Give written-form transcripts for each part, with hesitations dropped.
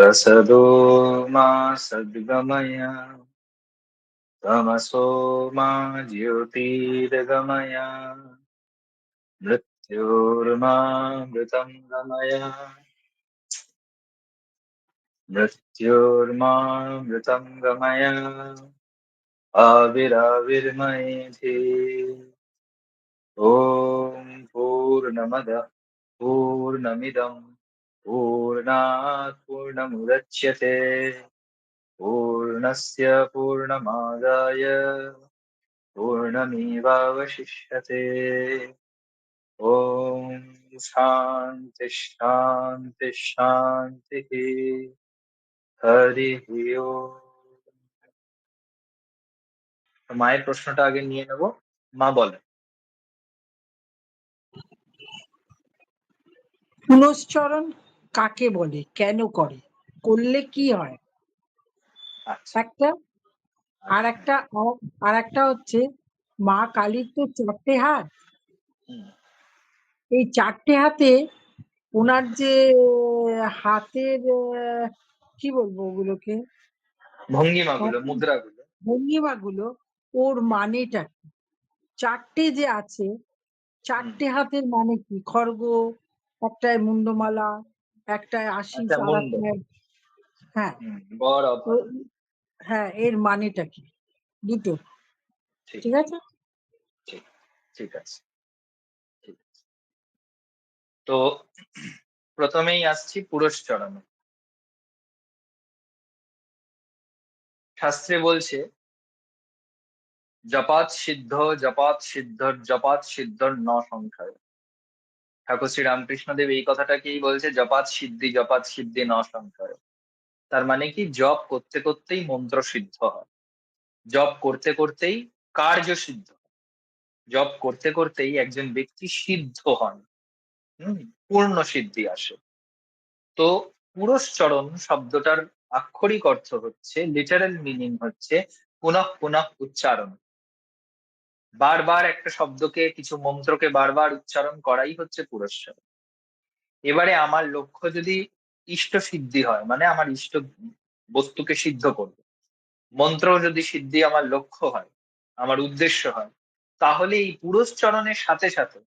Asado मा सद्गमय तमसो मा ज्योतिर्गमय मृत्योर्मा मृतं गमय मृत्योर्मा मृतं गमय आविराविर्मयेधि। ॐ पूर्णमदः पूर्णमिदं पूर्णात् पूर्णमुदच्यते पूर्णस्य पूर्णमादाय पूर्णमेवावशिष्यते। ॐ शान्ति शान्ति शान्तिः। हरिः ओम्। মায়ের প্রশ্নটা আগে নিয়ে নেব। মা বলেন। পুনশ্চরণ কাকে বলে, কেন করে, করলে কি হয়? আচ্ছা, একটা আর একটা হচ্ছে মা কালীর তো 4টে হাত। হুম, এই 4টে হাতে ওনার যে হাতের কি বলবো ওগুলোকে, ভঙ্গিমাগুলো, মুদ্রাগুলো। ভঙ্গিমাগুলো, ওর মানেটা কি? 4টে যে আছে, হুম, 4টে হাতের মানে কি? খড়গ, একটায় মুন্ডমালা, একটায় আশিস, আচ্ছা, আর মুন্ড। একটায়, হ্যাঁ। বড় তো অভয়। হ্যাঁ, এর মানেটা কি? দুটো। ঠিক, ঠিক আছে। ঠিক, ঠিক আছে, ঠিক আছে। তো প্রথমেই আসছি পুরস্চরণে। শাস্ত্রে বলছে জপাত সিদ্ধর জপাত সিদ্ধর ন সংশয়। ঠাকুর শ্রী রামকৃষ্ণদেব এই কথাটাকেই বলছে, জপাত সিদ্ধি ন সংশয়। তার মানে কি, জপ করতে করতেই মন্ত্র সিদ্ধ হয়, জপ করতে করতেই কার্য সিদ্ধ হয়, জপ করতে করতেই একজন ব্যক্তি সিদ্ধ হন। পূর্ণ সিদ্ধি আসে। তো পুরস্চরণ শব্দটার আক্ষরিক অর্থ হচ্ছে, লিটারাল মিনিং হচ্ছে পুনঃ পুনঃ উচ্চারণ। বারবার একটা শব্দকে, কিছু মন্ত্রকে বারবার উচ্চারণ করাই হচ্ছে পুরস্চরণ। এবারে আমার লক্ষ্য যদি ইষ্ট সিদ্ধি হয়, মানে আমার ইষ্ট বস্তুকে সিদ্ধ করবে, মন্ত্র যদি সিদ্ধি আমার লক্ষ্য হয়, আমার উদ্দেশ্য হয়, তাহলে এই পুরস্চরণের সাথে সাথে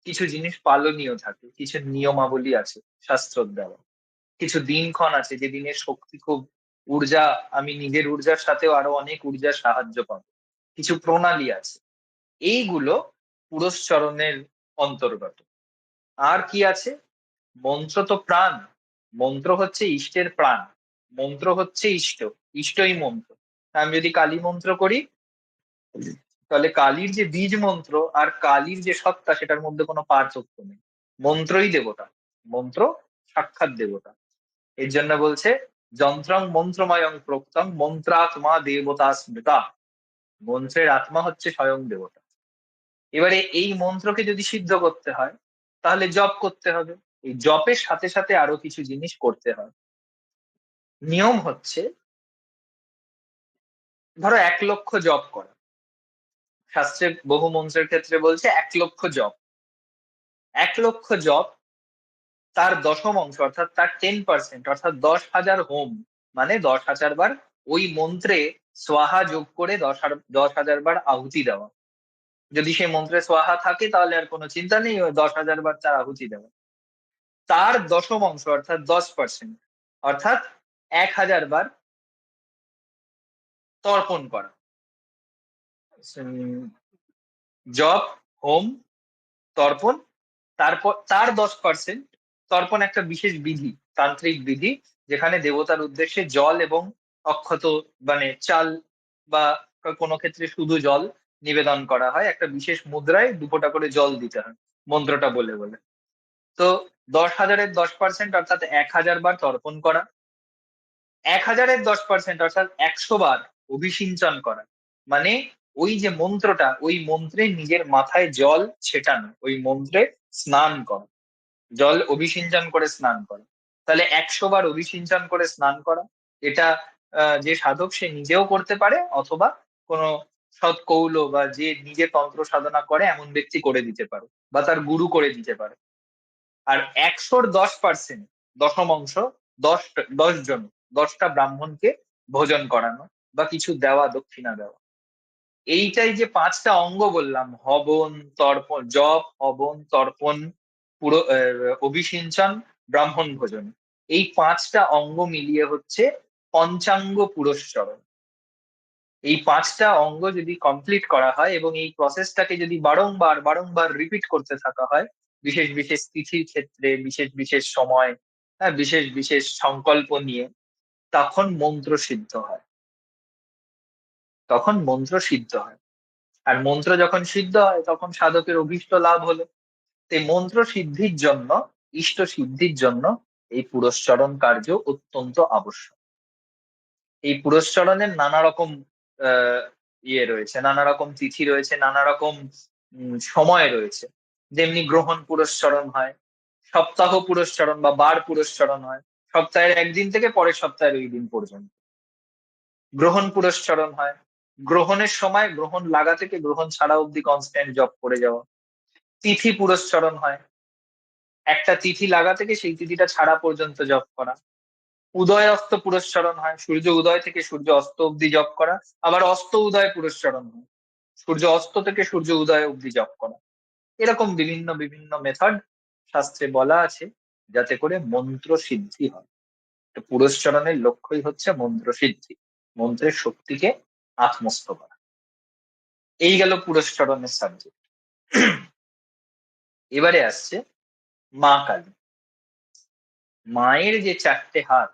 কিছু জিনিস পালনীয় থাকে, কিছু নিয়মাবলী আছে শাস্ত্রের দ্বারা, কিছু দিনক্ষণ আছে যে দিনের শক্তি খুব, ঊর্জা, আমি নিজের ঊর্জার সাথেও আরো অনেক ঊর্জার সাহায্য পাবো, কিছু প্রণালী আছে, এইগুলো পুরস্চরণের অন্তর্গত। আর কি আছে? মন্ত্র তো প্রাণ, মন্ত্র হচ্ছে ইষ্টের প্রাণ, মন্ত্র হচ্ছে ইষ্ট, ইষ্টই মন্ত্র। আমি যদি কালী মন্ত্র করি, তাহলে কালীর যে বীজ মন্ত্র আর কালীর যে সত্তা, সেটার মধ্যে কোনো পার্থক্য নেই। মন্ত্রই দেবতা, মন্ত্র সাক্ষাৎ দেবতা। এর জন্য বলছে যন্ত্রং মন্ত্রময়ং প্রোক্তং মন্ত্রাত্মা দেবতা স্মৃতা। মন্ত্রের আত্মা হচ্ছে স্বয়ং দেবতা। এবারে এই মন্ত্রকে যদি সিদ্ধ করতে হয়, তাহলে জপ করতে হবে। এই জপের সাথে সাথে আরো কিছু জিনিস করতে হয়। নিয়ম হচ্ছে, ধরো 1,00,000 জপ করা, শাস্ত্রে বহু মন্ত্রের ক্ষেত্রে বলছে 1,00,000 জপ। 1,00,000 জপ, তার দশম অংশ অর্থাৎ তার 10%, অর্থাৎ 10,000 হোম, মানে 10,000 বার ওই মন্ত্রে সোয়াহা যোগ করে 10,000 বার আহুতি দেওয়া। যদি সেই মন্ত্রে সোয়াহা থাকে তাহলে আর কোনো চিন্তা নেই, ওই 10,000 বার তার আহুতি দেওয়া। তার দশম অংশ অর্থাৎ 10%, অর্থাৎ 1,000 বার তর্পণ করা। জপ, হোম, তর্পণ। তারপর তার 10%, তর্পণ একটা বিশেষ বিধি, তান্ত্রিক বিধি, যেখানে দেবতার উদ্দেশ্যে জল এবং অক্ষত, মানে চাল বা কোনো ক্ষেত্রে শুধু জল নিবেদন করা হয়, একটা বিশেষ মুদ্রায় 2 ফোঁটা করে জল দিতে হয় মন্ত্রটা বলে বলে। তো 10,000-এর 10% অর্থাৎ 1,000 বার তর্পণ করা, 1,000-এর 10% অর্থাৎ 100 বার অভিষিঞ্চন করা, মানে ওই যে মন্ত্রটা, ওই মন্ত্রে নিজের মাথায় জল ছেটানো, ওই মন্ত্রে স্নান করা, জল অভিষিঞ্চন করে স্নান করা। তাহলে 100 বার অভিষিঞ্চন করে স্নান করা, এটা যে সাধক সে নিজেও করতে পারে, অথবা কোনো সৎ কৌল বা যে নিজে তন্ত্র সাধনা করে এমন ব্যক্তি করে দিতে পারে, বা তার গুরু করে দিতে পারে। আর 100-র 10%, দশম অংশ, 10 জন, 10টা ব্রাহ্মণকে ভোজন করানো বা কিছু দেওয়া, দক্ষিণা দেওয়া। এইটাই যে 5টা অঙ্গ বললাম, হবন, তর্পণ, জপ, হবন, তর্পণ, পুরো অভিষিঞ্চন, ব্রাহ্মণ ভোজন, এই 5টা অঙ্গ মিলিয়ে হচ্ছে পঞ্চাঙ্গ পুরস্চরণ। এই 5টা অঙ্গ যদি কমপ্লিট করা হয় এবং এই প্রসেসটাকে যদি বারংবার বারংবার রিপিট করতে থাকা হয়, বিশেষ বিশেষ তিথির ক্ষেত্রে, বিশেষ বিশেষ সময়, হ্যাঁ, বিশেষ বিশেষ সংকল্প নিয়ে, তখন মন্ত্র সিদ্ধ হয়। তখন মন্ত্র সিদ্ধ হয়। আর মন্ত্র যখন সিদ্ধ হয় তখন সাধকের অভীষ্ট লাভ হলো। এই মন্ত্র সিদ্ধির জন্য, ইষ্ট সিদ্ধির জন্য এই পুরস্চরণ কার্য অত্যন্ত আবশ্যক। এই পুরস্চরণের নানা রকম আহ রয়েছে, নানা রকম তিথি রয়েছে, নানা রকম সময় রয়েছে। যেমনি গ্রহণ পুরস্চরণ হয়, সপ্তাহ পুরস্চরণ বা বার পুরস্চরণ হয় সপ্তাহের একদিন থেকে পরের সপ্তাহের ওই দিন পর্যন্ত। গ্রহণ পুরস্চরণ হয়, গ্রহণের সময় গ্রহণ লাগা থেকে গ্রহণ ছাড়া অব্দি কনস্ট্যান্ট জব করে যাওয়া। তিথি পুরস্চরণ হয়, একটা তিথি লাগা থেকে সেই তিথিটা ছাড়া পর্যন্ত জপ করা। উদয় অস্ত পুরস্চরণ হয়, সূর্য উদয় থেকে সূর্য অস্ত অব্দি জপ করা। আবার অস্ত উদয় পুরস্চরণ হয়, সূর্য অস্ত থেকে সূর্য উদয় অব্দি জপ করা। এরকম বিভিন্ন বিভিন্ন মেথড শাস্ত্রে বলা আছে, যাতে করে মন্ত্র সিদ্ধি হয়। তো পুরস্চরণের লক্ষ্যই হচ্ছে মন্ত্র সিদ্ধি, মন্ত্রের শক্তিকে আত্মস্থ করা। এই গেল পুরস্চরণের সাবজেক্ট। এবারে আসছে মা কালী। মায়ের যে 4টে হাত,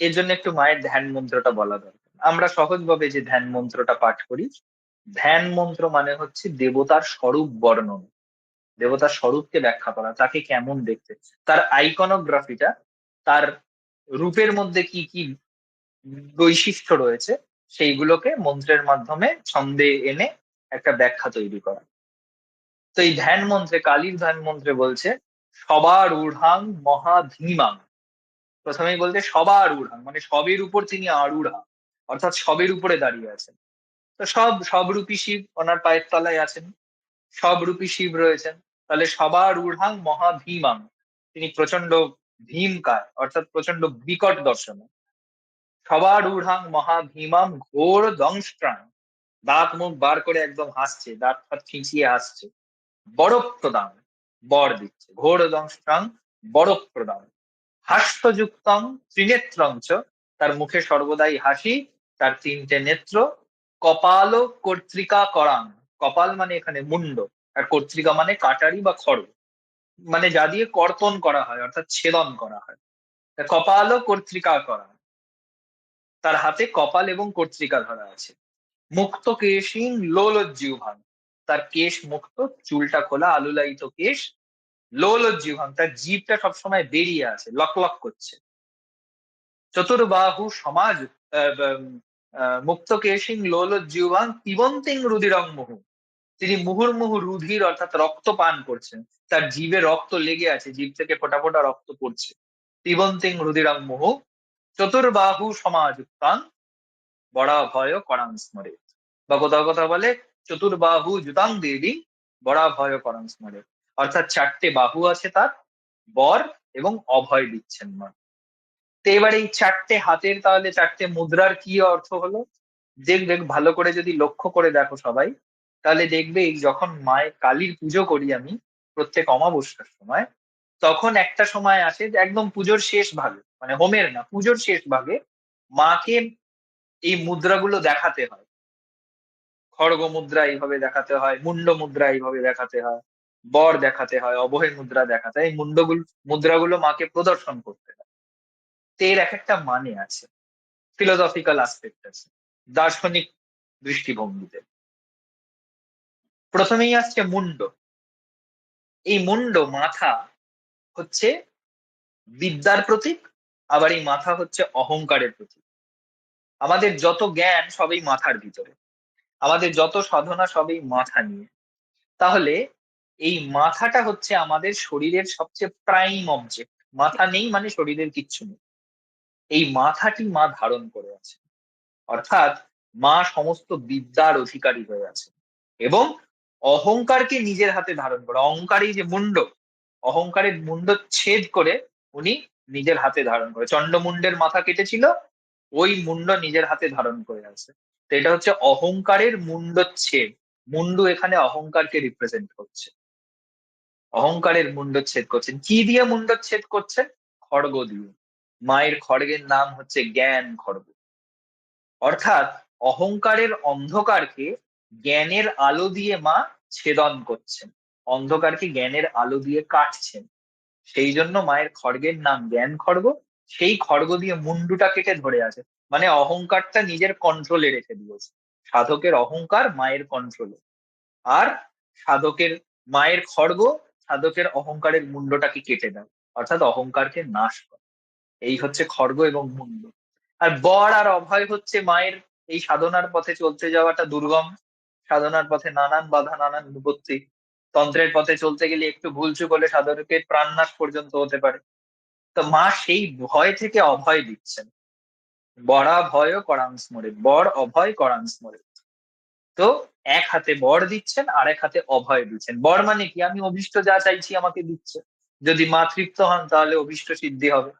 এর জন্য একটু মায়ের ধ্যান মন্ত্রটা বলা দরকার। আমরা সহজভাবে যে ধ্যান মন্ত্রটা পাঠ করি, ধ্যান মন্ত্র মানে হচ্ছে দেবতার স্বরূপ বর্ণন, দেবতার স্বরূপকে ব্যাখ্যা করা, তাকে কেমন দেখতে, তার আইকনোগ্রাফিটা, তার রূপের মধ্যে কি কি বৈশিষ্ট্য রয়েছে, সেইগুলোকে মন্ত্রের মাধ্যমে ছন্দে এনে একটা ব্যাখ্যা তৈরি করা। তো এই ধ্যান মন্ত্রে, কালীর ধ্যান মন্ত্রে বলছে সবার ঊর্ধ্বাং মহাধীমাং। প্রথমেই বলছে সবার ঊর্ধ্বাং, মানে সবের উপর তিনি আরূঢ়া, অর্থাৎ সবের উপরে দাঁড়িয়ে আছেন। তো সবরূপী শিব ওনার পায়ের তলায় আছেন, সবরূপী শিব রয়েছেন। তাহলে সবার ঊর্ধ্বাং মহাভীমাং, তিনি প্রচন্ড ভীমকায়, অর্থাৎ প্রচন্ড বিকট দর্শন। সবার ঊর্ধ্বাং মহাভীমাম ঘোর দংষ্ট্রাং, দাঁত মুখ বার করে একদম হাসছে, দাঁত ফাত খিঁচিয়ে হাসছে। বড় প্রদান, বর দিচ্ছে। ঘোর দংষ্ট্রাং, বড় প্রদান। হাস্যযুক্তং ত্রিনেত্রং চ, তার মুখে সর্বদাই হাসি, তার 3টে নেত্র। কপাল কর্ত্রিকা করাং, কপাল মানে এখানে মুন্ড, আর কর্ত্রিকা মানে কাটারি বা খড়গ, মানে যা দিয়ে কর্তন করা হয়, অর্থাৎ ছেদন করা হয়। তা কপাল কর্ত্রিকা করাং, তার হাতে কপাল এবং কর্ত্রিকা ধরা আছে। মুক্ত কেশিং লোলজ্জিহ্বাং, তার কেশ মুক্ত, চুলটা খোলা, আলুলায়িত কেশ। লোলজ্জিহ্বাং, তার জিভটা সবসময় বেরিয়ে আছে, লক লক করছে। চতুর্বাহু সমাজ মুক্ত কেশিং লোলজ্জিহ্বাং পিবন্তিং রুধিরং মুহু, তিনি মুহুর্মুহু রুধির অর্থাৎ রক্ত পান করছেন, তার জিভে রক্ত লেগে আছে, জিভ থেকে ফোঁটা ফোঁটা রক্ত পড়ছে। পিবন্তিং রুধিরং মুহু। চতুর্বাহু সমাযুক্তাং বড়া ভয় করাং স্মরে, বা কোথাও কোথাও বলে চতুর্বাহু যুতাং দেবী বড়া ভয় করাং স্মরে, অর্থাৎ 4টে বাহু আছে তার, বর এবং অভয় দিচ্ছেন মা। তো এবার এই 4টে হাতের তাহলে 4টে মুদ্রার কি অর্থ হলো, দেখবে ভালো করে যদি লক্ষ্য করে দেখো সবাই, তাহলে দেখবে এই যখন মায়ের কালীর পুজো করি আমি প্রত্যেক অমাবস্যার সময়, তখন একটা সময় আসে যে একদম পুজোর শেষ ভাগে, মানে হোমের না, পুজোর শেষ ভাগে মাকে এই মুদ্রাগুলো দেখাতে হয়। খড়গ মুদ্রা এইভাবে দেখাতে হয়, মুন্ড মুদ্রা এইভাবে দেখাতে হয়, বর দেখাতে হয়, অভয় মুদ্রা দেখাতে হয়, এই মুদ্রাগুলো মাকে প্রদর্শন করতে হয়। তো এর এক একটা মানে আছে, ফিলোসফিক্যাল আসপেক্ট আছে, দার্শনিক দৃষ্টিভঙ্গিতে। প্রথমেই আসছে মুন্ড। এই মুন্ড, মাথা, হচ্ছে বিদ্যার প্রতীক, আবার এই মাথা হচ্ছে অহংকারের প্রতীক। আমাদের যত জ্ঞান সবই মাথার ভিতরে, আমাদের যত সাধনা সবই মাথা নিয়ে। তাহলে এই মাথাটা হচ্ছে আমাদের শরীরের সবচেয়ে প্রাইম অবজেক্ট। মাথা নেই মানে শরীরের কিচ্ছু নেই। এই মাথাটি মা ধারণ করে আছে, অর্থাৎ মা সমস্ত বিদ্যার অধিকারী হয়ে আছে এবং অহংকারকে নিজের হাতে ধারণ করে। অহংকারী যে মুন্ড, অহংকারের মুন্ড ছেদ করে উনি নিজের হাতে ধারণ করে, চন্ডমুন্ডের মাথা কেটেছিল, ওই মুন্ড নিজের হাতে ধারণ করে আছে। তো এটা হচ্ছে অহংকারের মুন্ডচ্ছেদ। মুন্ডু এখানে অহংকারকে রিপ্রেজেন্ট করছে, অহংকারের মুন্ডচ্ছেদ করছেন। কি দিয়ে মুন্ডচ্ছেদ করছেন? খড়গ দিয়ে। মায়ের খড়গের নাম হচ্ছে জ্ঞান খড়গ। অর্থাৎ অহংকারের অন্ধকারকে জ্ঞানের আলো দিয়ে মা ছেদন করছেন, অন্ধকারকে জ্ঞানের আলো দিয়ে কাটছেন। সেই জন্য মায়ের খড়গের নাম জ্ঞান খড়গ। সেই খড়গ দিয়ে মুন্ডুটা কেটে ধরে আছে, মানে অহংকারটা নিজের কন্ট্রোলে রেখে দিয়েছে। সাধকের অহংকার মায়ের কন্ট্রোলে, আর সাধকের মায়ের খড়গ সাধকের অহংকারের মুন্ডটাকে কেটে দেয়, অর্থাৎ অহংকারকে নাশ করে। এই হচ্ছে খড়গ এবং মুন্ড। আর বর আর অভয় হচ্ছে মায়ের এই সাধনার পথে চলতে যাওয়াটা দুর্গম। সাধনার পথে নানান বাধা, নানান বিপত্তি। তন্ত্রের পথে চলতে গেলে একটু ভুলচুক হলে সাধকের প্রাণনাশ পর্যন্ত হতে পারে। তো মা সেই ভয় থেকে অভয় দিচ্ছেন। বরা ভয় করাংস মোরে, বর অভয় করাংস মোরে। তো এক হাতে বর দিচ্ছেন আর এক হাতে অভয় দিচ্ছেন। বর মানে কি? আমি অভীষ্ট যা চাইছি আমাকে দিচ্ছে, যদি মা তৃপ্ত হন তাহলে অভীষ্ট সিদ্ধি হবে।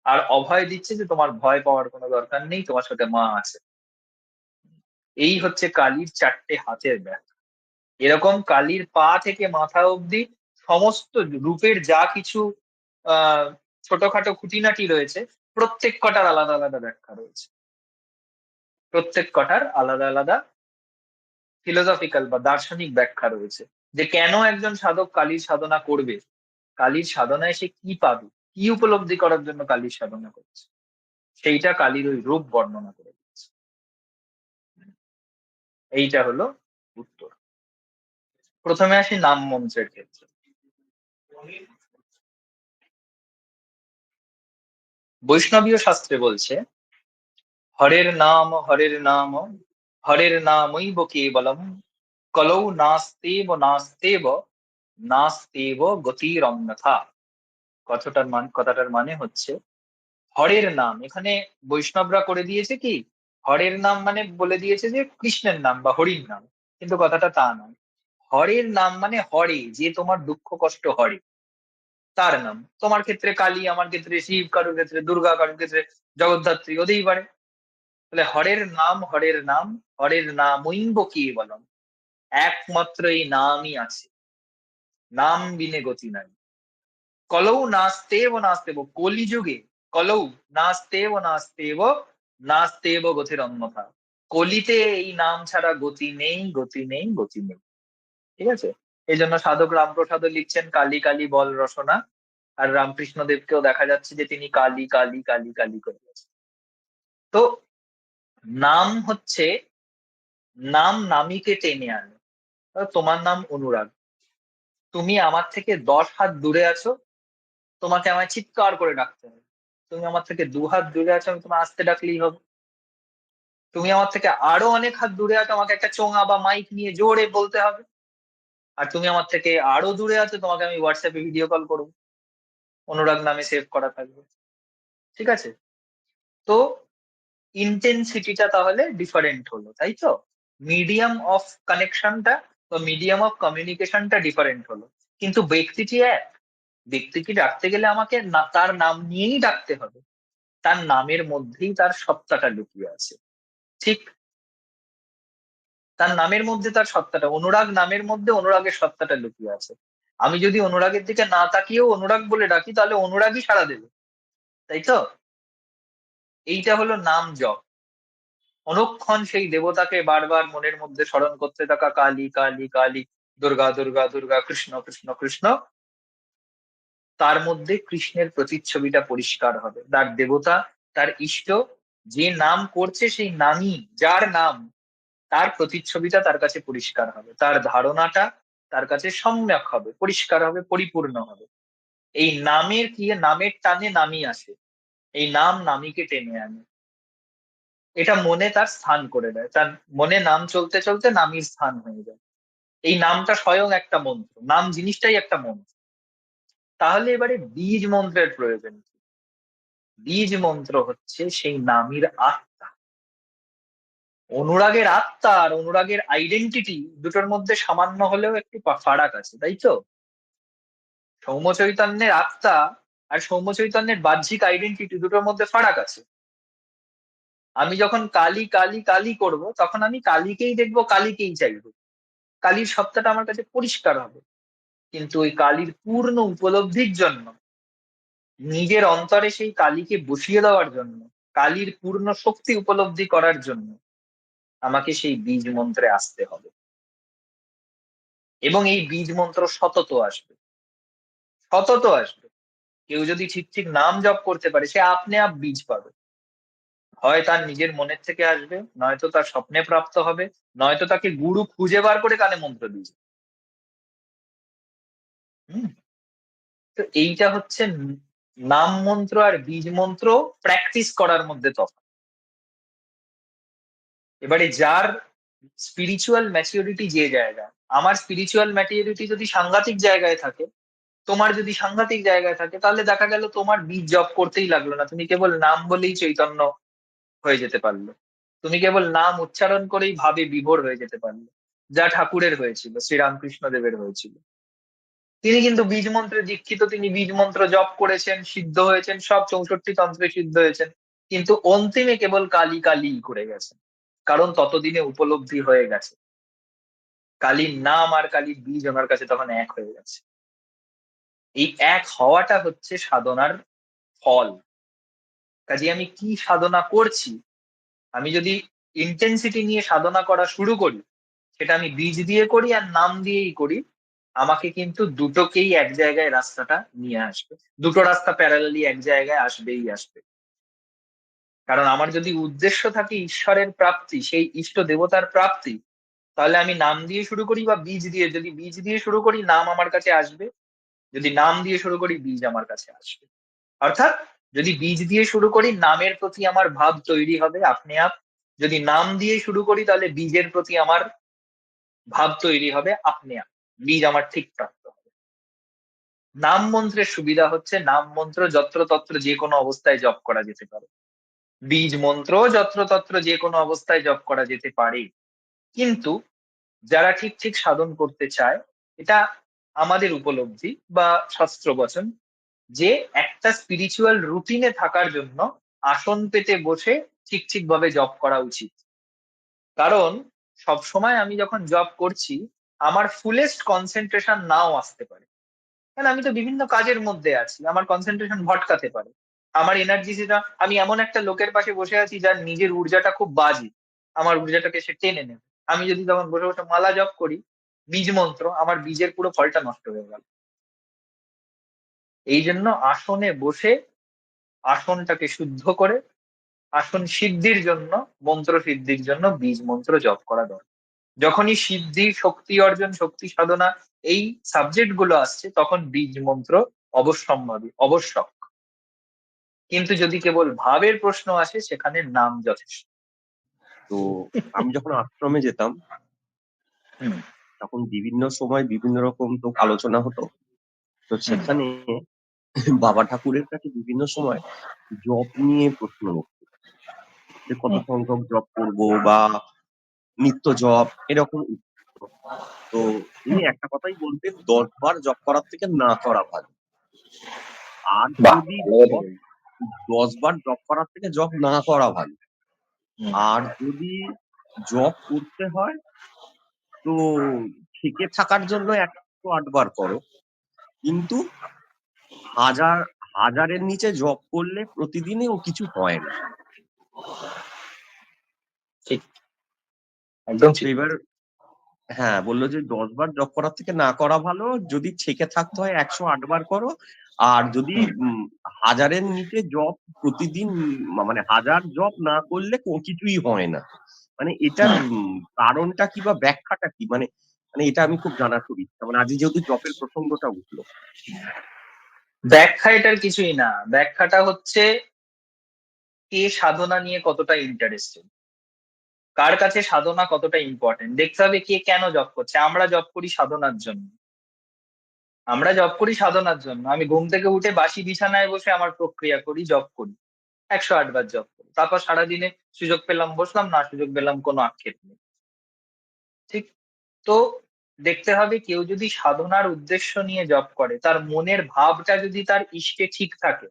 আর অভয় দিচ্ছে যে তোমার ভয় পাওয়ার কোনো দরকার নেই, তোমার সাথে মা আছে। এই হচ্ছে কালীর চারটে হাতের ব্যাখ্যা। এরকম কালীর পা থেকে মাথা অবধি সমস্ত রূপের যা কিছু আহ ছোটখাটো খুঁটিনাটি রয়েছে, প্রত্যেক কটার আলাদা আলাদা ব্যাখ্যা রয়েছে, প্রত্যেক কটার আলাদা আলাদা ফিলোসফিক্যাল বা দার্শনিক ব্যাখ্যা রয়েছে। যে কেন একজন সাধক কালীর সাধনা করবে, কালীর সাধনায় সে কি পাবে, কি উপলব্ধি করার জন্য কালীর সাধনা করছে, সেইটা কালীর ওই রূপ বর্ণনা করে দিচ্ছে। এইটা হলো উত্তর। প্রথমে আসি নাম মন্ত্রের ক্ষেত্রে। বৈষ্ণবীয় শাস্ত্রে বলছে, হরের নাম হরের নামৈব কেবলম, কলৌ নাস্তেব নাস্তেব গতির অন্যথা। কথাটার মানে হচ্ছে, হরের নাম এখানে বৈষ্ণবরা করে দিয়েছে কি, হরের নাম মানে বলে দিয়েছে যে কৃষ্ণের নাম বা হরির নাম, কিন্তু কথাটা তা নয়। হরের নাম মানে হরে, যে তোমার দুঃখ কষ্ট হরে, তার নাম। তোমার ক্ষেত্রে কালী, আমার ক্ষেত্রে শিব, কারোর ক্ষেত্রে দুর্গা, কারোর ক্ষেত্রে জগদ্ধাত্রী হতেই পারে। তাহলে হরের নাম, হরের নামৈব কেবলম, একমাত্র এই নামই আছে, নাম বিনে গতি নাই। কলৌ নাস্তেব কলিযুগে, কলৌ নাস্তেব নাস্তেব গতির অন্যথা। কলিতে এই নাম ছাড়া গতি নেই, গতি নেই, গতি নেই। ঠিক আছে? এই জন্য সাধক রামপ্রসাদও লিখছেন কালী কালী বল রসনা। আর রামকৃষ্ণ দেবকেও দেখা যাচ্ছে যে তিনি কালী কালী কালী কালী করে গেছেন। তো নাম হচ্ছে, নাম নামীকে টেনে আনে। তোমার নাম অনুরাগ, তুমি আমার থেকে 10 হাত দূরে আছো, তোমাকে আমায় চিৎকার করে ডাকতে হবে। তুমি আমার থেকে 2 হাত দূরে আছো, আমি তোমায় আস্তে ডাকলেই হবে। তুমি আমার থেকে আরো অনেক হাত দূরে আছো, আমাকে একটা চোঙা বা মাইক নিয়ে জোরে বলতে হবে। আর তুমি আমার থেকে আরো দূরে আছো, তোমাকে আমি হোয়াটসঅ্যাপে ভিডিও কল করবো, অনুরাগ নামে সেভ করা থাকবে। ঠিক আছে? তো ইন্টেন্সিটিটা তাহলে ডিফারেন্ট হলো, তাই তো? মিডিয়াম অফ কানেকশনটা বা মিডিয়াম অফ কমিউনিকেশনটা ডিফারেন্ট হলো, কিন্তু ব্যক্তিটি এক। ব্যক্তিকে ডাকতে গেলে আমাকে তার নাম নিয়েই ডাকতে হবে, তার নামের মধ্যেই তার সত্তাটা লুকিয়ে আছে। ঠিক, তার নামের মধ্যে তার সত্তাটা, অনুরাগ নামের মধ্যে অনুরাগের সত্তাটা লুকিয়ে আছে। আমি যদি অনুরাগের দিকে না তাকিয়েও অনুরাগ বলে ডাকি, তাহলে অনুরাগই সাড়া দেবে, তাই তো? এইটা হলো নাম জপ। অনুক্ষণ সেই দেবতাকে বারবার মনের মধ্যে স্মরণ করতে থাকা, কালী কালী কালী, দুর্গা দুর্গা দুর্গা, কৃষ্ণ কৃষ্ণ কৃষ্ণ। তার মধ্যে কৃষ্ণের প্রতিচ্ছবিটা পরিষ্কার হবে, তার দেবতা, তার ইষ্ট, যে নাম করছে সেই নামই, যার নাম, তার প্রতিচ্ছবিটা তার কাছে পরিষ্কার হবে, তার ধারণাটা তার কাছে সম্যক হবে, পরিষ্কার হবে, পরিপূর্ণ হবে। এই নামের কি, নামের টানে নামই আসে, এই নাম নামীকে টেনে আনে। এটা মনে তার স্থান করে দেয়, তার মনে নাম চলতে চলতে নামীর স্থান হয়ে যায়। এই নামটা স্বয়ং একটা মন্ত্র, নাম জিনিসটাই একটা মন্ত্র। তাহলে এবারে বীজ মন্ত্রের প্রয়োজন কি? বীজ মন্ত্র হচ্ছে সেই নামীর আত্মা। অনুরাগের আত্মা আর অনুরাগের আইডেন্টিটি দুটোর মধ্যে সামান্য হলেও একটু ফারাক আছে, তাই তো? সৌম্য চৈতন্যের আত্মা আর সৌম্য চৈতন্যের বাহ্যিক আইডেন্টিটি দুটোর মধ্যে ফারাক আছে। আমি যখন কালী কালী কালী করব, তখন আমি কালীকেই দেখবো, কালীকেই চাইবো, কালীর সত্তাটা আমার কাছে পরিষ্কার হবে। কিন্তু ওই কালীর পূর্ণ উপলব্ধির জন্য, নিজের অন্তরে সেই কালীকে বসিয়ে দেওয়ার জন্য, কালীর পূর্ণ শক্তি উপলব্ধি করার জন্য আমাকে সেই বীজ মন্ত্রে আসতে হবে। এবং এই বীজ মন্ত্র সতত আসবে, সতত আসবে। কেউ যদি ঠিক ঠিক নাম জপ করতে পারে, সে আপনি আপ বীজ পাবে। হয় তার নিজের মনের থেকে আসবে, নয়তো তার স্বপ্নে প্রাপ্ত হবে, নয়তো তাকে গুরু খুঁজে বার করে কানে মন্ত্র দিয়েছে। হুম। তো এইটা হচ্ছে নাম মন্ত্র আর বীজ মন্ত্র প্র্যাকটিস করার মধ্যে তফাৎ। এবারে যার স্পিরিচুয়াল ম্যাচিউরিটি যে জায়গা, আমার স্পিরিচুয়াল ম্যাচিউরিটি যদি সাংঘাতিক জায়গায় থাকে, তোমার যদি সাংঘাতিক জায়গায় থাকে, তাহলে দেখা গেল তোমার বীজ জপ করতেই লাগলো না, তুমি কেবল নাম বলেই চৈতন্য হয়ে যেতে পারলো। তুমি কেবল নাম উচ্চারণ করেই ভাবে বিভোর হয়ে যেতে পারলে, যা ঠাকুরের হয়েছিল, শ্রীরামকৃষ্ণ দেবের হয়েছিল। তিনি কিন্তু বীজ মন্ত্রে দীক্ষিত, তিনি বীজ মন্ত্র জপ করেছেন, সিদ্ধ হয়েছেন, সব 64 তন্ত্রে সিদ্ধ হয়েছেন। কিন্তু অন্তিমে কেবল কালী কালী করে গেছেন, কারণ ততদিনে উপলব্ধি হয়ে গেছে কালীর নাম আর কালীর বীজ ওনার কাছে তখন এক হয়ে গেছে। এই এক হওয়াটা হচ্ছে সাধনার ফল। কাজে আমি কি সাধনা করছি, আমি যদি ইন্টেন্সিটি নিয়ে সাধনা করা শুরু করি, সেটা আমি বীজ দিয়ে করি আর নাম দিয়েই করি, আমাকে কিন্তু দুটোকেই এক জায়গায় রাস্তাটা নিয়ে আসবে। দুটো রাস্তা প্যারালালি এক জায়গায় আসবেই আসবে। কারণ আমার যদি উদ্দেশ্য থাকে ঈশ্বরের প্রাপ্তি, সেই ইষ্ট দেবতার প্রাপ্তি, তাহলে আমি নাম দিয়ে শুরু করি বা বীজ দিয়ে, যদি বীজ দিয়ে শুরু করি নাম আমার কাছে আসবে, যদি নাম দিয়ে শুরু করি বীজ আমার কাছে আসবে। অর্থাৎ যদি বীজ দিয়ে শুরু করি, নামের প্রতি আমার ভাব তৈরি হবে আপনি আপ। যদি নাম দিয়ে শুরু করি, তাহলে বীজের প্রতি আমার ভাব তৈরি হবে আপনি আপ, বীজ আমার ঠিক প্রাপ্ত হবে। নাম মন্ত্রের সুবিধা হচ্ছে, নাম মন্ত্র যত্রতত্র যে কোনো অবস্থায় জপ করা যেতে পারে, বীজ মন্ত্র যত্রতত্র যে কোনো অবস্থায় জপ করা যেতে পারে। কিন্তু যারা ঠিক ঠিক সাধন করতে চায়, এটা আমাদের উপলব্ধি বা শাস্ত্র বচন, যে একটা স্পিরিচুয়াল রুটিনে থাকার জন্য আসন পেতে বসে ঠিক ঠিক ভাবে জপ করা উচিত। কারণ সব সময় আমি যখন জব করছি, আমার ফুলেস্ট কনসেন্ট্রেশন নাও আসতে পারে। কারণ আমি তো বিভিন্ন কাজের মধ্যে আছি, আমার কনসেন্ট্রেশন ভটকাতে পারে। আমার এনার্জি, যেটা আমি এমন একটা লোকের পাশে বসে আছি যার নিজের ঊর্জাটা খুব বাজে, আমার ঊর্জাটাকে সে টেনে নেবে। আমি যদি তখন বসে বসে মালা জপ করি, বীজ মন্ত্র, আমার বীজের পুরো ফলটা নষ্ট হয়ে গেল। এই জন্য আসনে বসে আসনটাকে শুদ্ধ করে, আসন সিদ্ধির জন্য, মন্ত্র সিদ্ধির জন্য বীজ মন্ত্র জপ করা দরকার। যখনই সিদ্ধি, শক্তি অর্জন, শক্তি সাধনা, এই সাবজেক্ট গুলো আসছে, তখন বীজ মন্ত্র অবশ্যম্ভাবী, আবশ্যক। কিন্তু যদি কেবল ভাবের প্রশ্ন আসে, সেখানে নাম যথেষ্ট। তো আমি যখন আশ্রমে যেতাম, হুম। তখন বিভিন্ন সময় বিভিন্ন রকম তো আলোচনা হতো। তো হুম। সেখানে বাবা ঠাকুরের কাছে বিভিন্ন সময় জপ নিয়ে প্রশ্ন উঠতো, যে কত হুম। সংখ্যক জপ করব বা নিত্য জপ এরকম উঠতো। তো উনি হুম। একটা কথাই বলতেন, 10 বার জপ করার থেকে না করা ভালো। আর বাহ, যদি ভালো কথা জপ বললি। 10 বার জপ করার থেকে জপ না করা ভালো। হুম। আর যদি জপ করতে হয়, তো থেকে থাকার জন্য 108 বার করো, কিন্তু হাজার হাজারের নিচে জপ করলে প্রতিদিনই ও কিছু হয় না। ঠিক, একদম তো ঠিক। এবার হ্যাঁ, বললো যে 10 বার জপ করার থেকে না করা ভালো, যদি ছেকে থাকতে হয় 108 বার করো। আর যদি হুম। হাজারের নিচে জপ প্রতিদিন, মানে হাজার জপ না করলে কিছুই হয় না। মানে এটার হুম। কারণটা কি বা ব্যাখ্যাটা কি, মানে মানে এটা আমি খুব জানার খুব ইচ্ছা, মানে আজ যেহেতু জপের প্রসঙ্গটা উঠলো। ব্যাখ্যা এটার কিছুই না, ব্যাখ্যাটা হচ্ছে কে সাধনা নিয়ে কতটা ইন্টারেস্টেড, কার কাছে সাধনা কতটা ইম্পর্টেন্ট। দেখতে হবে কে কেন জব করছে। আমরা জব করি সাধনার জন্য, আমরা জব করি সাধনার জন্য। আমি ঘুম থেকে উঠে বাসি বিছানায় বসে আমার প্রক্রিয়া করি, জব করি, 108 বার জব করি। তারপর সারাদিনে সুযোগ পেলাম বসলাম, না সুযোগ পেলাম কোনো আক্ষেপ নেই। ঠিক। তো দেখতে হবে কেউ যদি সাধনার উদ্দেশ্য নিয়ে জপ করে, তার মনের ভাবটা যদি তার ইষ্টে ঠিক থাকে,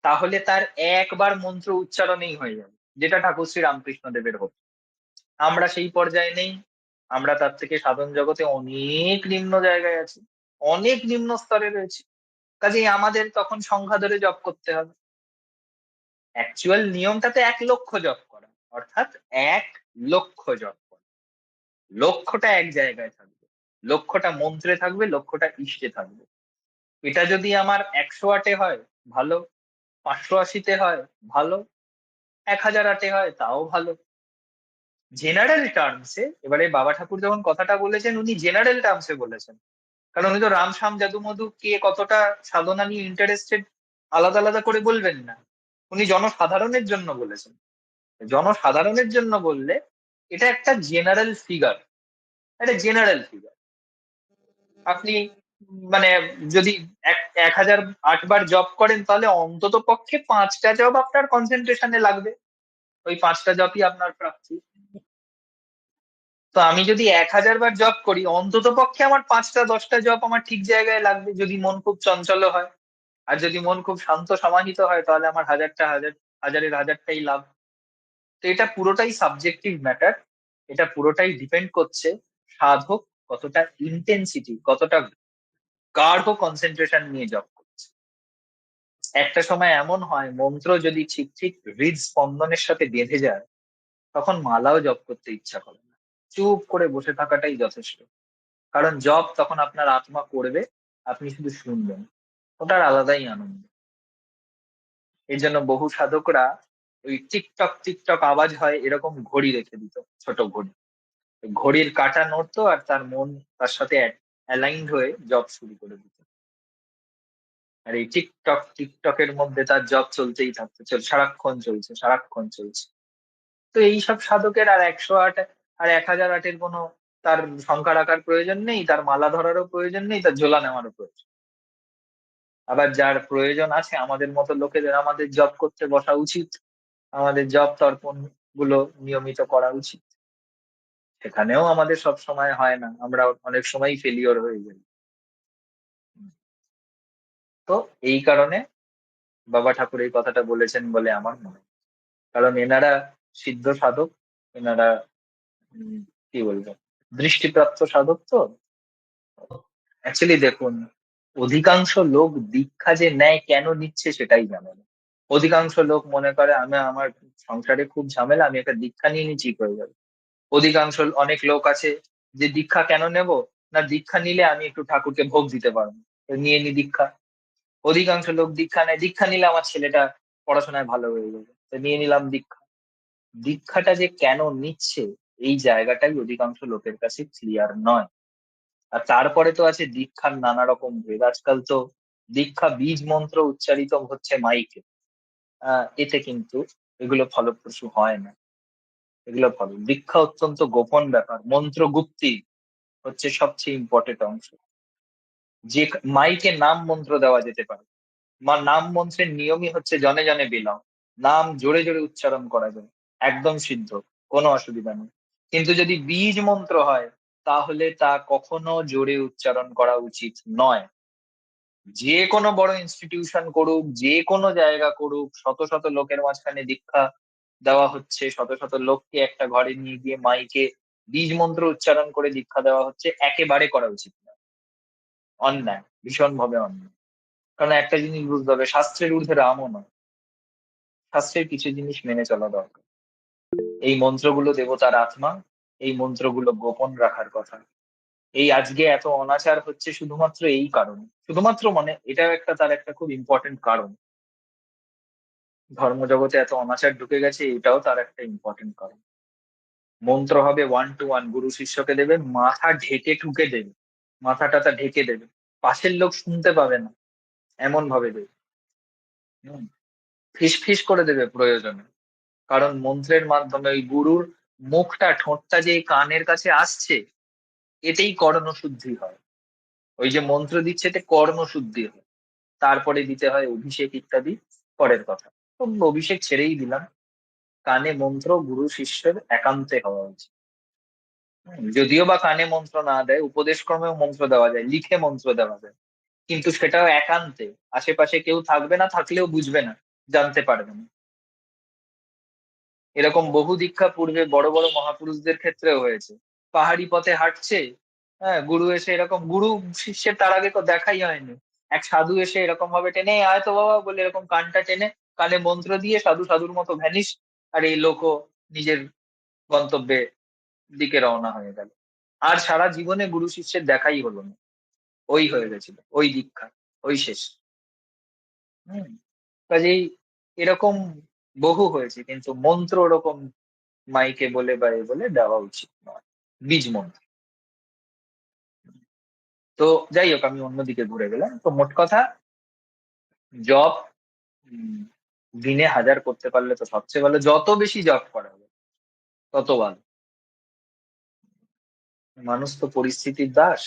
তাহলে তার একবার মন্ত্র উচ্চারণেই হয়ে যাবে, যেটা ঠাকুর শ্রী রামকৃষ্ণ দেবের হতো। আমরা সেই পর্যায়ে নেই। আমরা তার থেকে সাধন জগতে অনেক নিম্ন জায়গায় আছি, অনেক নিম্ন স্তরে রয়েছি। কাজেই আমাদের তখন সংখ্যা ধরে জপ করতে হবে। অ্যাকচুয়াল নিয়মটাতে 1,00,000 জপ করা, অর্থাৎ 1,00,000 জপ করা। লক্ষ্যটা এক জায়গায় থাকবে, লক্ষ্যটা মন্ত্রে থাকবে, লক্ষ্যটা ইষ্টে থাকবে। এটা যদি আমার 108-এ হয়, ভালো। 580-তে হয়, ভালো। 1008-এ হয়, তাও ভালো। জেনারেল টার্মসে, এবারে বাবা ঠাকুর যখন কথাটা বলেছেন, উনি জেনারেল টার্মসে বলেছেন। কারণ উনি তো রাম শাম যাদু মধু কে কতটা সাধনা নিয়ে ইন্টারেস্টেড আলাদা আলাদা করে বলবেন না। উনি জনসাধারণের জন্য বলেছেন। জনসাধারণের জন্য বললে এটা একটা জেনারেল ফিগার, একটা জেনারেল ফিগার। আপনি মানে যদি 1,008 বার জব করেন, তাহলে অন্তত পক্ষে 5টা জব আপনার কনসেন্ট্রেশনে লাগবে। ওই 5টা জবই আপনার প্রাপ্তি। তো আমি যদি 1,000 বার জব করি, অন্তত পক্ষে আমার 5টা 10টা জব আমার ঠিক জায়গায় লাগবে, যদি মন খুব চঞ্চল হয়। আর যদি মন খুব শান্ত সমাহিত হয়, তাহলে আমার হাজারের হাজারটাই লাভ। তো এটা পুরোটাই সাবজেক্টিভ ম্যাটার। এটা পুরোটাই ডিপেন্ড করছে সাধক কতটা ইন্টেন্সিটি, কতটা গাঢ় কনসেন্ট্রেশন নিয়ে জপ করছে। একটা সময় এমন হয়, মন্ত্র যদি ঠিক ঠিক হৃদস্পন্দনের সাথে বেঁধে যায়, তখন মালাও জপ করতে ইচ্ছা করে না। চুপ করে বসে থাকাটাই যথেষ্ট। কারণ জব তখন আপনার আত্মা করবে, আপনি শুধু শুনবেন। ওটার আলাদাই আনন্দ। এই জন্য বহু সাধকরা ওই টিকটক টিকটক আওয়াজ হয় এরকম ঘড়ি রেখে দিত, ছোট ঘড়ি। ঘড়ির কাঁটা নড়তো আর তার মন তার সাথে অ্যালাইন্ড হয়ে জব শুরু করে দিত। আর এই টিকটক টিকটকের মধ্যে তার জব চলতেই থাকতো, সারাক্ষণ চলছে, সারাক্ষণ চলছে। তো এইসব সাধকের আর 108 আর 1,008-এর কোনো তার সংখ্যা রাখার প্রয়োজন নেই, তার মালা ধরারও প্রয়োজন নেই, তার ঝোলা নেওয়ারও প্রয়োজন। আবার যার প্রয়োজন আছে, আমাদের মতো লোকেদের, আমাদের জব করতে বসা উচিত। আমাদের জব তর্পণ গুলো নিয়মিত করা উচিত। সেখানেও আমাদের সব সময় হয় না, আমরা অনেক সময় ফেলিওর হয়ে যাই। তো এই কারণে বাবা ঠাকুর এই কথাটা বলেছেন বলে আমার মনে হয়। কারণ এনারা সিদ্ধ সাধক, এনারা উম, কি বলবো, দৃষ্টিপ্রাপ্ত সাধক। তো অ্যাকচুয়ালি দেখুন, অধিকাংশ লোক দীক্ষা যে নেয় কেন নিচ্ছে সেটাই জানে না। অধিকাংশ লোক মনে করে আমি আমার সংসারে খুব ঝামেলা, আমি একটা দীক্ষা নিয়ে নি ঠিক হয়ে যাবে। অনেক লোক আছে যে দীক্ষা কেন নেব, না দীক্ষা নিলে আমি একটু ঠাকুরকে ভোগ দিতে পারবো, তো নিয়ে নি দীক্ষা। অধিকাংশ লোক দীক্ষা নেয়, দীক্ষা নিলে আমার ছেলেটা পড়াশোনায় ভালো হয়ে যাবে, তো নিয়ে নিলাম দীক্ষা। দীক্ষাটা যে কেন নিচ্ছে, এই জায়গাটাই অধিকাংশ লোকের কাছে ক্লিয়ার নয়। আর তারপরে তো আছে দীক্ষার নানা রকম ভেদ। আজকাল তো দীক্ষা বীজ মন্ত্র উচ্চারিত হচ্ছে মাইকে। এতে কিন্তু এগুলো ফলপ্রসূ হয় না। দীক্ষা অত্যন্ত গোপন ব্যাপার, মন্ত্র গুপ্তি হচ্ছে সবচেয়ে ইম্পর্টেন্ট অংশ। যে মাইকে নাম মন্ত্র দেওয়া যেতে পারে, নাম মন্ত্রের নিয়মই হচ্ছে জনে জনে বিলাও। নাম জোরে জোরে উচ্চারণ করা যায়, একদম সিদ্ধ, কোনো অসুবিধা নেই। কিন্তু যদি বীজ মন্ত্র হয়, তাহলে তা কখনো জোরে উচ্চারণ করা উচিত নয়। যে কোনো বড় ইনস্টিটিউশন করুক, যে কোনো জায়গা করুক, শত শত লোকের মাঝখানে দীক্ষা দেওয়া হচ্ছে, শত শত লোককে একটা ঘরে নিয়ে গিয়ে মাইকে বীজ মন্ত্র উচ্চারণ করে দীক্ষা দেওয়া হচ্ছে, একেবারে করা উচিত না। অন্যায়, ভীষণ ভাবে অন্যায়। কারণ একটা জিনিস বুঝতে হবে, শাস্ত্রের ঊর্ধ্বে রামও নয়। শাস্ত্রের কিছু জিনিস মেনে চলা দরকার। এই মন্ত্রগুলো দেবতার আত্মা, এই মন্ত্রগুলো গোপন রাখার কথা। এই আজকে এত অনাচার হচ্ছে শুধুমাত্র এই কারণে, শুধুমাত্র মানে এটাও একটা, তার একটা খুব ইম্পর্টেন্ট কারণ। ধর্মজগতে এত অনাচার ঢুকে গেছে, এটাও তার একটা ইম্পর্টেন্ট কারণ। মন্ত্র হবে 1 to 1, গুরু শিষ্যকে দেবে, মাথা ঢেকে ঠুকে দেবে, মাথা টাথা ঢেকে দেবে, পাশের লোক শুনতে পাবে না, এমন ভাবে দেবে। হম, ফিস ফিস করে দেবে প্রয়োজনে। কারণ মন্ত্রের মাধ্যমে ওই গুরুর মুখটা, ঠোঁটটা যে কানের কাছে আসছে, এতেই কর্ণশুদ্ধি হয়। ওই যে মন্ত্র দিচ্ছে, এতে কর্ণশুদ্ধি হয়। তারপরে দিতে হয় অভিষেক ইত্যাদি, পরের কথা। তো অভিষেক ছেড়েই দিলাম। কানে মন্ত্র গুরু শিষ্যের একান্তে হওয়া উচিত। যদিও বা কানে মন্ত্র না দেয়, উপদেশ ক্রমেও মন্ত্র দেওয়া যায়, লিখে মন্ত্র দেওয়া যায়, কিন্তু সেটাও একান্তে, আশেপাশে কেউ থাকবে না, থাকলেও বুঝবে না, জানতে পারবে না। এরকম বহু দীক্ষা পূর্বে বড় বড় মহাপুরুষদের ক্ষেত্রেও হয়েছে। পাহাড়ি পথে হাঁটছে, হ্যাঁ, গুরু এসে এরকম, গুরু শিষ্যের তার আগে তো দেখাই হয়নি, এক সাধু এসে এরকম ভাবে টেনে, "এই আয় তো বাবা" বলে এরকম কানটা টেনে কানে মন্ত্র দিয়ে সাধু সাধুর মতো ভ্যানিশ, আর এই লোকও নিজের গন্তব্যে দিকে রওনা হয়ে গেল। আর সারা জীবনে গুরু শিষ্যের দেখাই হলো না, ওই হয়ে গেছিল, ওই দীক্ষা, ওই শেষ। হম কাজেই এরকম বহু হয়েছে, কিন্তু মন্ত্র ওরকম মাইকে বলে বা এ বলে দেওয়া উচিত নয়, বীজ মন্ত্র। তো যাই হোক, আমি অন্যদিকে ঘুরে গেলাম। তো মোট কথা, জব দিনে 1000 করতে পারলে তো সবচেয়ে ভালো, যত বেশি জব করা হবে তত ভালো। মানুষ তো পরিস্থিতির দাস,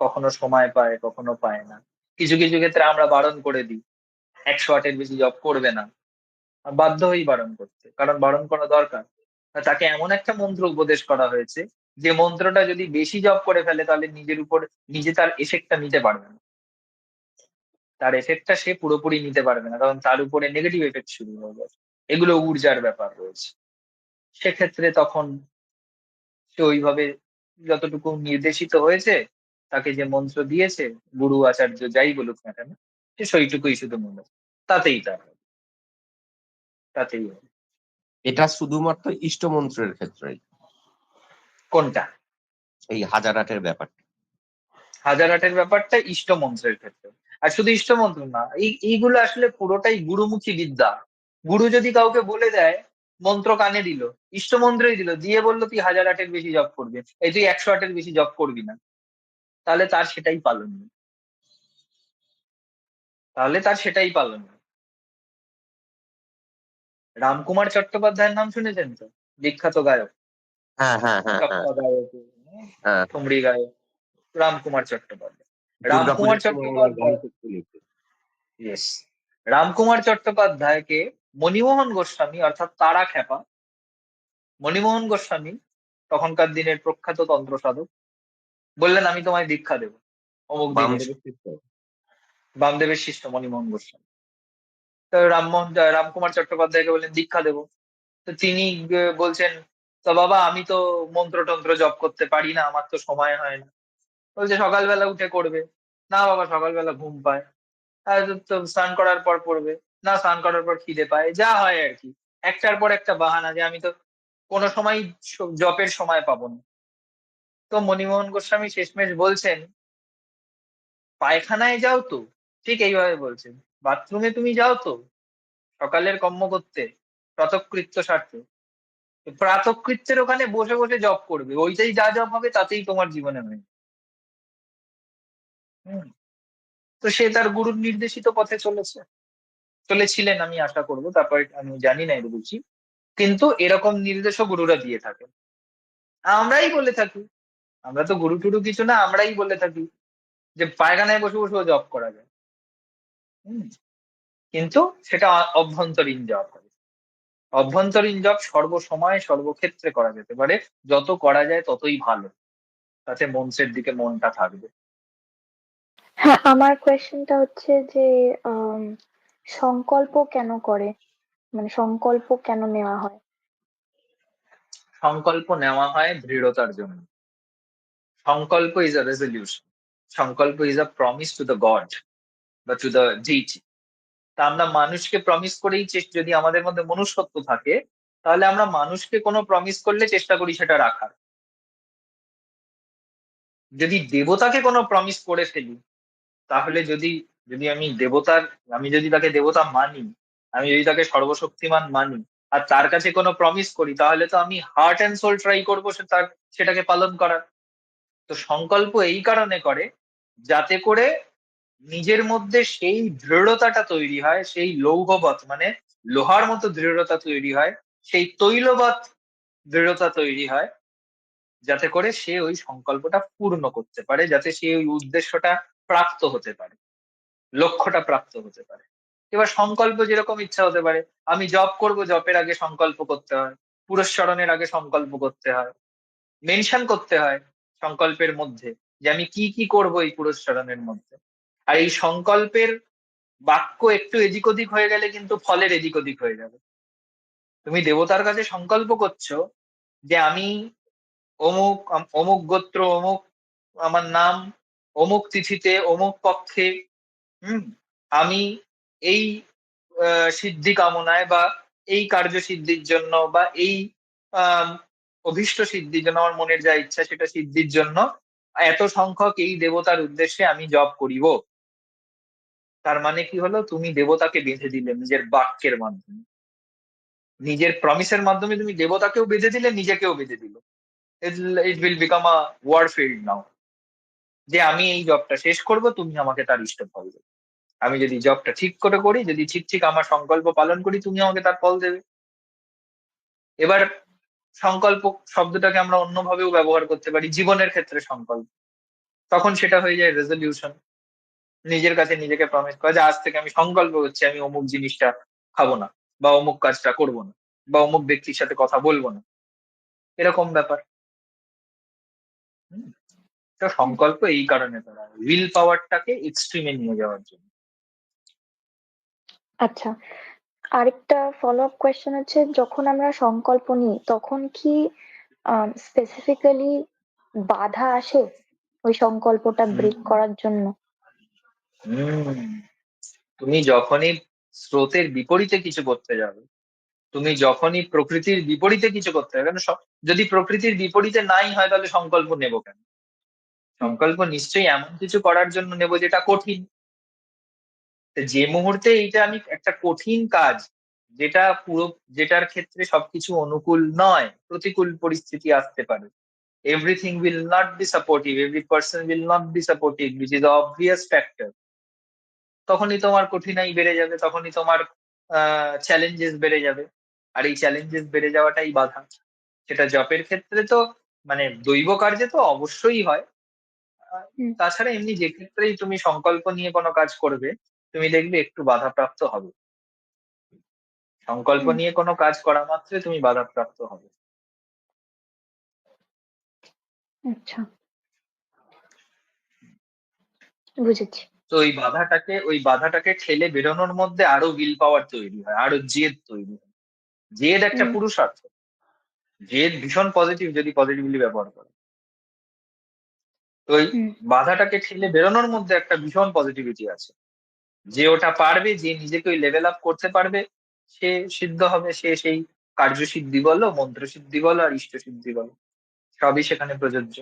কখনো সময় পায়, কখনো পায় না। কিছু কিছু ক্ষেত্রে আমরা বারণ করে দিই, 108-এর বেশি জব করবে না, বাধ্য হয়েই বারণ করতে, কারণ বারণ করা দরকার। তাকে এমন একটা মন্ত্র উপদেশ করা হয়েছে, যে মন্ত্রটা যদি বেশি জব করে ফেলে, তাহলে নিজের উপর নিজে তার এফেক্টটা নিতে পারবে না, তার এফেক্টটা সে পুরোপুরি নিতে পারবে না, কারণ তার উপরে নেগেটিভ এফেক্ট শুরু হয়ে যাবে। এগুলো ঊর্জার ব্যাপার রয়েছে। সেক্ষেত্রে তখন সে ওইভাবে, যতটুকু নির্দেশিত হয়েছে, তাকে যে মন্ত্র দিয়েছে, গুরু আচার্য যাই বলুক না কেন, সে সেইটুকুই শুধু মনে, তাতেই তার হবে, তাতেই হবে। এটা শুধুমাত্র ইষ্টমন্ত্রের ক্ষেত্রে, কোনটা? এই 1008-এর ব্যাপারটা। 1008-এর ব্যাপারটা ইষ্ট মন্ত্রের ক্ষেত্রে। আর শুধু ইষ্ট মন্ত্র না, এইগুলো আসলে পুরোটাই গুরুমুখী বিদ্যা। গুরু যদি কাউকে বলে দেয়, মন্ত্র কানে দিল, ইষ্ট মন্ত্রই দিল, দিয়ে বললো তুই 1008-এর বেশি জব করবি, এই তুই 108-এর বেশি জব করবি না, তাহলে তার সেটাই পালন, তাহলে তার সেটাই পালন। রামকুমার চট্টোপাধ্যায়ের নাম শুনেছেন তো? বিখ্যাত গায়ক, হ্যাঁ, হ্যাঁ, হ্যাঁ, হ্যাঁ, টপ্পা গায়ক, হ্যাঁ। ঠুমরি গায়ক, রামকুমার চট্টোপাধ্যায়। রামকুমার দুর্গাপুজোর সময় আমার গান চট্টোপাধ্যায়, করতে লিখতে। ইয়েস, রামকুমার চট্টোপাধ্যায়কে মণিমোহন গোস্বামী, অর্থাৎ তারা খ্যাপা মণিমোহন গোস্বামী, তখনকার দিনের প্রখ্যাত তন্ত্র সাধক, বললেন আমি তোমায় দীক্ষা দেবো অমুক দিনে। বামদেবের শিষ্য। বামদেবের শিষ্য মণিমোহন গোস্বামী। তো রামকুমার চট্টোপাধ্যায়কে বললেন দীক্ষা দেবো। তো তিনি বলছেন, তো বাবা আমি তো মন্ত্র টন্ত্র জপ করতে পারি না, আমার তো সময় হয় না। বলছে সকালবেলা উঠে করবে। না বাবা, সকালবেলা ঘুম পায়। আর তো স্নান করার পর পড়বে। না, স্নান করার পর খিদে পায়, যা হয় আর কি। একটার পর একটা বাহানা, যে আমি তো কোনো সময় জপের সময় পাবো না। তো মণিমোহন গোস্বামী শেষমেশ বলছেন, পায়খানায় যাও তো, ঠিক এইভাবে বলছেন, বাথরুমে তুমি যাও তো সকালের কর্ম করতে, প্রাতঃকৃত্য সারতে, প্রাতঃকৃত্যের ওখানে বসে বসে জব করবে, ওইটাই যা জব হবে তাতেই তোমার জীবনে হয়। হম তো সে তার গুরুর নির্দেশিত পথে চলেছিলেন, আমি আশা করবো, তারপরে আমি জানি না, এটা বলছি। কিন্তু এরকম নির্দেশও গুরুরা দিয়ে থাকে। আমরাই বলে থাকি, আমরা তো গুরু টুরু কিছু না, আমরাই বলে থাকি যে পায়খানায় বসে বসেও জব করা যায়। হম কিন্তু সেটা অভ্যন্তরীণ জব হবে। অভ্যন্তরীণ জব সর্বসময় সর্বক্ষেত্রে করা যেতে পারে, যত করা যায় ততই ভালো, তাতে মঞ্চের দিকে মনটা থাকবে। হ্যাঁ, আমার কোয়েশ্চেনটা হচ্ছে যে আম, সংকল্প কেন করে, মানে সংকল্প কেন নেওয়া হয়? সংকল্প নেওয়া হয় দৃঢ়তার জন্য। সংকল্প ইজ আ রেজলিউশন, সংকল্প is a promise to the god বা টু দ্য ডিটি। তা আমরা মানুষকে প্রমিস করেই যদি আমাদের মধ্যে মনুষ্যত্ব থাকে, তাহলে আমরা মানুষকে কোনো প্রমিস করলে চেষ্টা করি সেটা রাখার। যদি দেবতাকে কোনো প্রমিস করে ফেলি, তাহলে যদি যদি আমি দেবতার, আমি যদি তাকে দেবতা মানি, আমি যদি তাকে সর্বশক্তিমান মানি, আর তার কাছে কোনো প্রমিস করি, তাহলে তো আমি হার্ট অ্যান্ড সোল ট্রাই করবো সেটাকে পালন করার। তো সংকল্প এই কারণে করে, যাতে করে নিজের মধ্যে সেই দৃঢ়তাটা তৈরি হয়, সেই লৌহবৎ মানে লোহার মতো দৃঢ়তা তৈরি হয়, সেই তৈলবৎ দৃঢ়তা তৈরি হয়, যাতে করে সে ওই সংকল্পটা পূর্ণ করতে পারে, যাতে সে ওই উদ্দেশ্যটা প্রাপ্ত হতে পারে, লক্ষ্যটা প্রাপ্ত হতে পারে। এবার সংকল্প যেরকম ইচ্ছা হতে পারে, আমি জপ করব, জপের আগে সংকল্প করতে হয়, পুরস্চরণের আগে সংকল্প করতে হয়, মেনশন করতে হয় সংকল্পের মধ্যে যে আমি কি কি করব এই পুরস্চরণের মধ্যে। আর এই সংকল্পের বাক্য একটু এদিক ওদিক হয়ে গেলে কিন্তু ফলের এদিক ওদিক হয়ে যাবে। তুমি দেবতার কাছে সংকল্প করছো যে আমি অমুক গোত্র, অমুক আমার নাম, অমুক তিথিতে, অমুক পক্ষে, হুম, আমি এই সিদ্ধি কামনায় বা এই কার্য সিদ্ধির জন্য বা এই আহ অভীষ্ট সিদ্ধির জন্য, আমার মনের যা ইচ্ছা সেটা সিদ্ধির জন্য এত সংখ্যক এই দেবতার উদ্দেশ্যে আমি জপ করিব। তার মানে কি হলো, তুমি দেবতাকে বেঁধে দিলে নিজের বাক্যের মাধ্যমে, নিজের প্রমিসের মাধ্যমে তুমি দেবতাকেও বেঁধে দিলে, নিজেকেও বেঁধে দিলে। ইট উইল বিকাম আ ওয়ারফিল্ড নাও, যে আমি এই জবটা শেষ করব, তুমি আমাকে তার ইষ্ট ফল দেবে। আমি যদি জবটা ঠিক করে করি, যদি ঠিক ঠিক আমার সংকল্প পালন করি, তুমি আমাকে তার ফল দেবে। এবার সংকল্প শব্দটাকে আমরা অন্যভাবেও ব্যবহার করতে পারি, জীবনের ক্ষেত্রে সংকল্প। তখন সেটা হয়ে যায় রেজলিউশন, নিজের কাছে নিজেকে প্রমিস করা যে আজ থেকে আমি সংকল্প করছি আমি অমুক জিনিসটা খাবো না, বা অমুক কাজটা করবো না, বা অমুক ব্যক্তির সাথে কথা বলবো না, এরকম ব্যাপার। হুম, তো হুম, সংকল্প এই কারণে করা হয়, উইল পাওয়ারটাকে এক্সট্রিমে নিয়ে যাওয়ার জন্য। আচ্ছা, আরেকটা ফলো আপ কোয়েশ্চেন হচ্ছে, যখন আমরা সংকল্প নিই তখন কি স্পেসিফিক্যালি বাধা আসে ওই সংকল্পটা হুম, ব্রেক করার জন্য? হুম, তুমি যখনই স্রোতের বিপরীতে কিছু করতে যাবে, তুমি যখনই প্রকৃতির বিপরীতে কিছু করতে যাবে, কারণ যদি প্রকৃতির বিপরীতে নাই হয় তাহলে সংকল্প নেব কেন? হুম, সংকল্প নিশ্চয়ই এমন কিছু করার জন্য নেব যেটা কঠিন। তো যে মুহূর্তে এইটা আমি একটা কঠিন কাজ, যেটা পুরো, যেটার ক্ষেত্রে সবকিছু অনুকূল নয়, প্রতিকূল পরিস্থিতি আসতে পারে, everything will not be supportive, every person will not be supportive, which is obvious factor, তখনই তোমার কঠিনাই বেড়ে যাবে, তখনই তোমার চ্যালেঞ্জেস বেড়ে যাবে। আর এই চ্যালেঞ্জেস বেড়ে যাওয়াটাই বাধা। সেটা জবের ক্ষেত্রে তো, মানে দৈব কার্যে তো অবশ্যই হয়। আহ, হুম, তাছাড়া এমনি যে ক্ষেত্রেই তুমি সংকল্প নিয়ে কোনো কাজ করবে, তুমি দেখবে একটু বাধাপ্রাপ্ত হবে। সংকল্প হুম, নিয়ে কোনো কাজ করা মাত্রই তুমি বাধাপ্রাপ্ত হবে। আচ্ছা, বুঝেছি। তো ওই বাধাটাকে ঠেলে বেরোনোর মধ্যে আরো উইল পাওয়ার তৈরি হয়, আরো জেদ তৈরি হয়। জেদ একটা হুম, পুরুষার্থ। জেদ ভীষণ পজিটিভ যদি পজিটিভলি ব্যবহার করে। তো ওই হুম, বাধাটাকে ঠেলে বেরোনোর মধ্যে একটা ভীষণ পজিটিভিটি আছে। যে ওটা পারবে, যে নিজেকে ওই লেভেল আপ করতে পারবে, সে সিদ্ধ হবে, সে সেই কার্যসিদ্ধি বলো, মন্ত্র সিদ্ধি বলো আর ইষ্ট সিদ্ধি বলো, সবই সেখানে প্রযোজ্য।